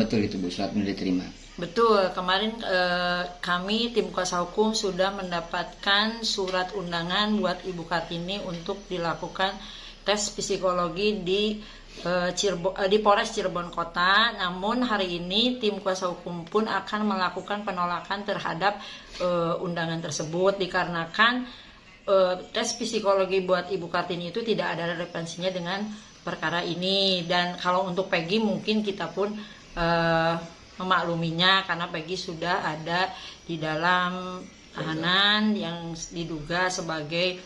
Betul itu Bu, surat sudah diterima. Betul, kemarin kami tim kuasa hukum sudah mendapatkan surat undangan buat Ibu Kartini untuk dilakukan tes psikologi di Polres Cirebon Kota. Namun hari ini tim kuasa hukum pun akan melakukan penolakan terhadap undangan tersebut dikarenakan tes psikologi buat Ibu Kartini itu tidak ada relevansinya dengan perkara ini. Dan kalau untuk Peggy mungkin kita pun memakluminya karena Peggy sudah ada di dalam tahanan yang diduga sebagai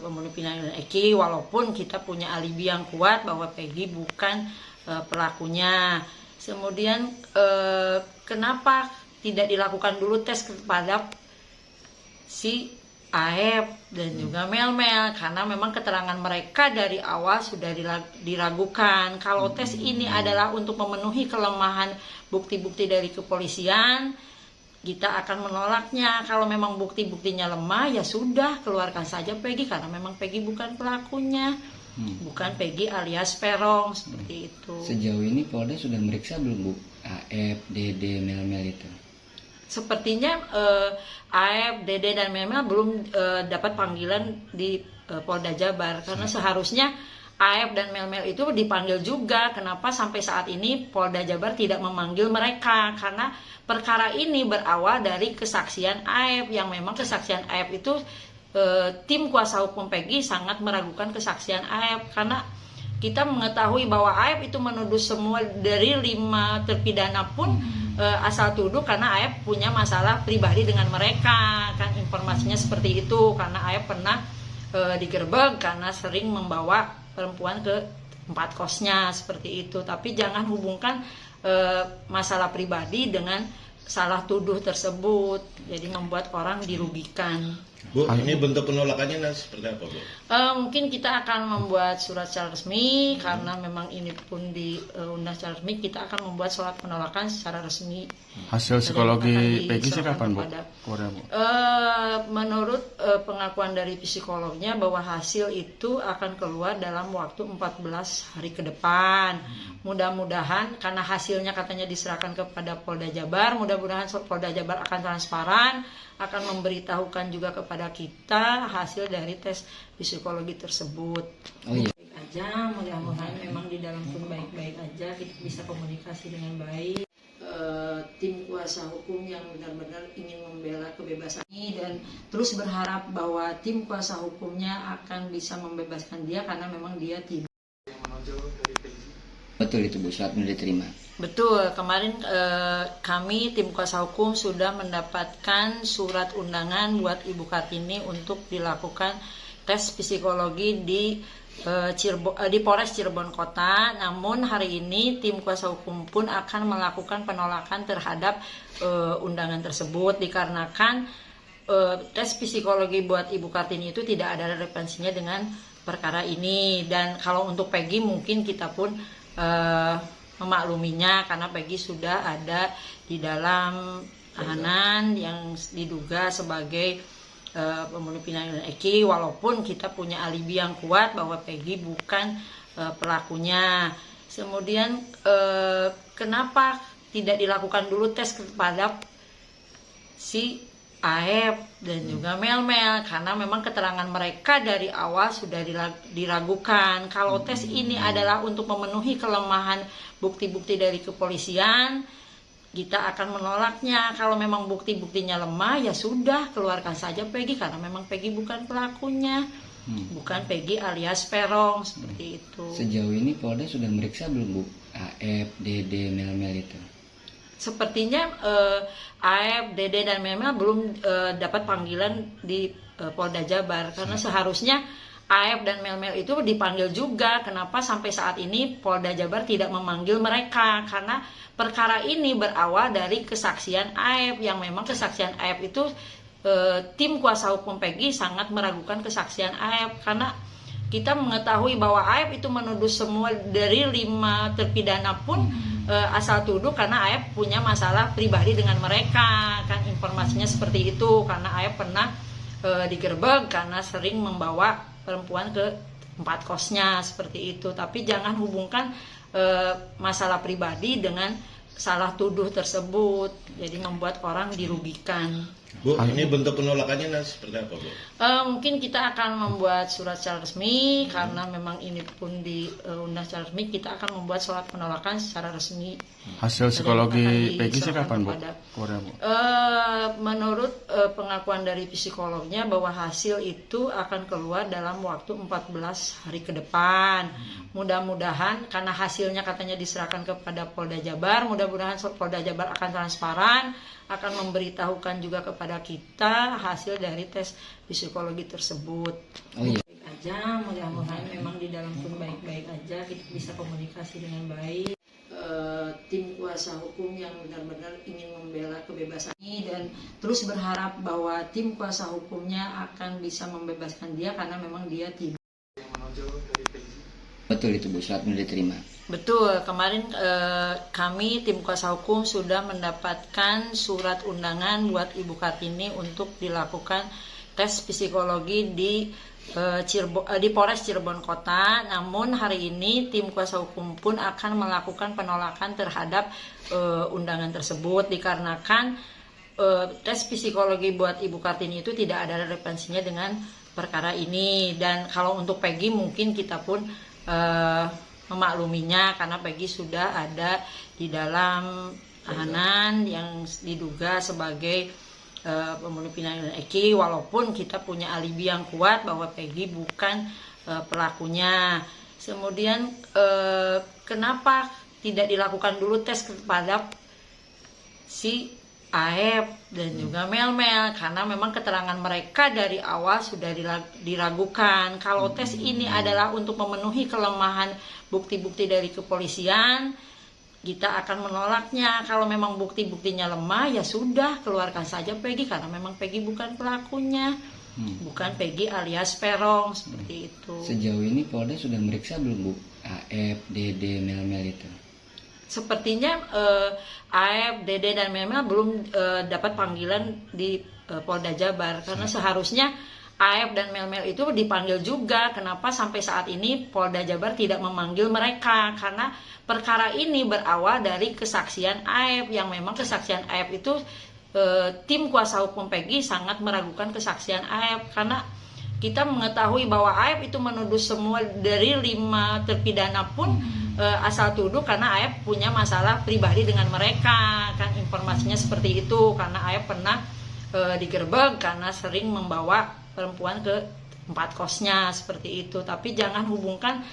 pembunuh vina dan Eki, walaupun kita punya alibi yang kuat bahwa Peggy bukan pelakunya. Kemudian kenapa tidak dilakukan dulu tes kepada si Aep dan juga Mel-Mel, karena memang keterangan mereka dari awal sudah diragukan. Kalau tes ini adalah untuk memenuhi kelemahan bukti-bukti dari kepolisian, kita akan menolaknya. Kalau memang bukti-buktinya lemah, ya sudah, keluarkan saja Peggy, karena memang Peggy bukan pelakunya, bukan Peggy alias Perong, seperti itu. Sejauh ini Polda sudah meriksa belum Bu, Aep, Dede, Mel-Mel itu? Sepertinya Aep, Dede, dan Mel-Mel belum dapat panggilan di Polda Jabar, karena seharusnya Aep dan Mel-Mel itu dipanggil juga. Kenapa sampai saat ini Polda Jabar tidak memanggil mereka? Karena perkara ini berawal dari kesaksian Aep, yang memang kesaksian Aep itu tim kuasa hukum Peggy sangat meragukan kesaksian Aep, karena kita mengetahui bahwa Aep itu menuduh semua dari 5 terpidana pun asal tuduh karena Aep punya masalah pribadi dengan mereka, kan informasinya seperti itu. Karena Aep pernah digerebek karena sering membawa perempuan ke tempat kosnya, seperti itu. Tapi jangan hubungkan masalah pribadi dengan salah tuduh tersebut, jadi membuat orang dirugikan. Bu, ini bentuk penolakannya seperti apa, Bu? Mungkin kita akan membuat surat secara resmi, karena memang ini pun diundang secara resmi. Kita akan membuat surat penolakan secara resmi. Hasil psikologi Peggy sih kapan, Bu? Menurut pengakuan dari psikolognya bahwa hasil itu akan keluar dalam waktu 14 hari ke depan. Mudah-mudahan, karena hasilnya katanya diserahkan kepada Polda Jabar, mudah-mudahan Polda Jabar akan transparan, akan memberitahukan juga kepada kita hasil dari tes psikologi tersebut. Oh iya. Baik aja, mudah-mudahan memang di dalam pun baik-baik aja, kita bisa komunikasi dengan baik. Tim kuasa hukum yang benar-benar ingin membela kebebasan ini dan terus berharap bahwa tim kuasa hukumnya akan bisa membebaskan dia, karena memang dia tidak. Betul itu Bu, surat sudah diterima. Betul, kemarin kami tim kuasa hukum sudah mendapatkan surat undangan buat Ibu Kartini untuk dilakukan tes psikologi di Polres Cirebon Kota. Namun hari ini tim kuasa hukum pun akan melakukan penolakan terhadap undangan tersebut dikarenakan tes psikologi buat Ibu Kartini itu tidak ada relevansinya dengan perkara ini. Dan kalau untuk Peggy mungkin kita pun memakluminya, karena Peggy sudah ada di dalam tahanan yang diduga sebagai pembunuh vina dan Eki, walaupun kita punya alibi yang kuat bahwa Peggy bukan pelakunya. Kemudian kenapa tidak dilakukan dulu tes kepada si Aep dan juga Mel-Mel, karena memang keterangan mereka dari awal sudah diragukan. Kalau tes ini adalah untuk memenuhi kelemahan bukti-bukti dari kepolisian, kita akan menolaknya. Kalau memang bukti-buktinya lemah, ya sudah, keluarkan saja Peggy, karena memang Peggy bukan pelakunya, bukan Peggy alias Perong, seperti itu. Sejauh ini Polda sudah meriksa belum Bu, Aep, Dede, Mel-Mel itu? Sepertinya Aep, Dede, dan Mel-Mel belum dapat panggilan di Polda Jabar, karena seharusnya Aep dan Mel-Mel itu dipanggil juga. Kenapa sampai saat ini Polda Jabar tidak memanggil mereka? Karena perkara ini berawal dari kesaksian Aep, yang memang kesaksian Aep itu tim kuasa hukum Peggy sangat meragukan kesaksian Aep, karena kita mengetahui bahwa Aep itu menuduh semua dari 5 terpidana pun asal tuduh karena Aep punya masalah pribadi dengan mereka, kan informasinya seperti itu. Karena Aep pernah digerebek karena sering membawa perempuan ke tempat kosnya, seperti itu. Tapi jangan hubungkan masalah pribadi dengan salah tuduh tersebut, jadi membuat orang dirugikan. Bu, ini bentuk penolakannya seperti apa, Bu? Mungkin kita akan membuat surat secara resmi, karena memang ini pun diundang secara resmi, kita akan membuat surat penolakan secara resmi. Hasil psikologi Peggy sih kapan, Bu? Menurut pengakuan dari psikolognya bahwa hasil itu akan keluar dalam waktu 14 hari ke depan. Mudah-mudahan karena hasilnya katanya diserahkan kepada Polda Jabar, mudah-mudahan Polda Jabar akan transparan, akan memberitahukan juga kepada kita hasil dari tes psikologi tersebut. Oh iya. Baik aja, mudah-mudahan memang di dalam pun baik-baik aja, kita bisa komunikasi dengan baik. Tim kuasa hukum yang benar-benar ingin membela kebebasan ini dan terus berharap bahwa tim kuasa hukumnya akan bisa membebaskan dia karena memang dia tidak. Betul itu Bu, surat sudah diterima. Betul, kemarin kami tim kuasa hukum sudah mendapatkan surat undangan buat Ibu Kartini untuk dilakukan tes psikologi di Polres Cirebon Kota. Namun hari ini tim kuasa hukum pun akan melakukan penolakan terhadap undangan tersebut dikarenakan tes psikologi buat Ibu Kartini itu tidak ada relevansinya dengan perkara ini. Dan kalau untuk Peggy mungkin kita pun memakluminya karena Peggy sudah ada di dalam tahanan yang diduga sebagai pembunuh vina dan Eki, walaupun kita punya alibi yang kuat bahwa Peggy bukan pelakunya. Kemudian kenapa tidak dilakukan dulu tes kepada si Aep dan juga Mel-Mel, karena memang keterangan mereka dari awal sudah diragukan. Kalau tes ini adalah untuk memenuhi kelemahan bukti-bukti dari kepolisian, kita akan menolaknya. Kalau memang bukti-buktinya lemah, ya sudah, keluarkan saja Peggy, karena memang Peggy bukan pelakunya, bukan Peggy alias Perong, seperti itu. Sejauh ini Polda sudah meriksa belum Bu? Aep, Dede, Mel-Mel itu? Sepertinya Aep, Dede, dan Mel-Mel belum dapat panggilan di Polda Jabar, karena seharusnya Aep dan Mel-Mel itu dipanggil juga. Kenapa sampai saat ini Polda Jabar tidak memanggil mereka? Karena perkara ini berawal dari kesaksian Aep, yang memang kesaksian Aep itu tim kuasa hukum Peggy sangat meragukan kesaksian Aep, karena kita mengetahui bahwa Aep itu menuduh semua dari 5 terpidana pun asal tuduh karena Aep punya masalah pribadi dengan mereka, kan informasinya seperti itu, karena Aep pernah digerebek karena sering membawa perempuan ke tempat kosnya, seperti itu. Tapi jangan hubungkan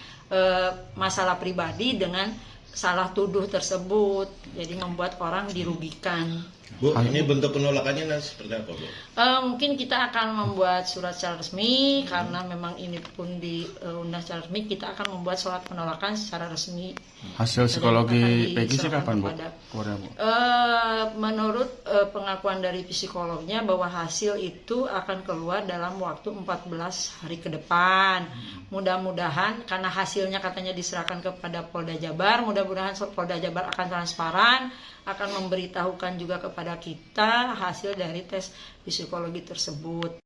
masalah pribadi dengan salah tuduh tersebut, jadi membuat orang dirugikan. Bu, ini bentuk penolakannya seperti apa, Bu? Mungkin kita akan membuat surat secara resmi, karena memang ini pun diundang secara resmi, kita akan membuat surat penolakan secara resmi. Hasil psikologi Peggy sih kapan, Bu? Menurut pengakuan dari psikolognya bahwa hasil itu akan keluar dalam waktu 14 hari ke depan. Mudah-mudahan karena hasilnya katanya diserahkan kepada Polda Jabar, mudah-mudahan Polda Jabar akan transparan, akan memberitahukan juga kepada kita hasil dari tes psikologi tersebut.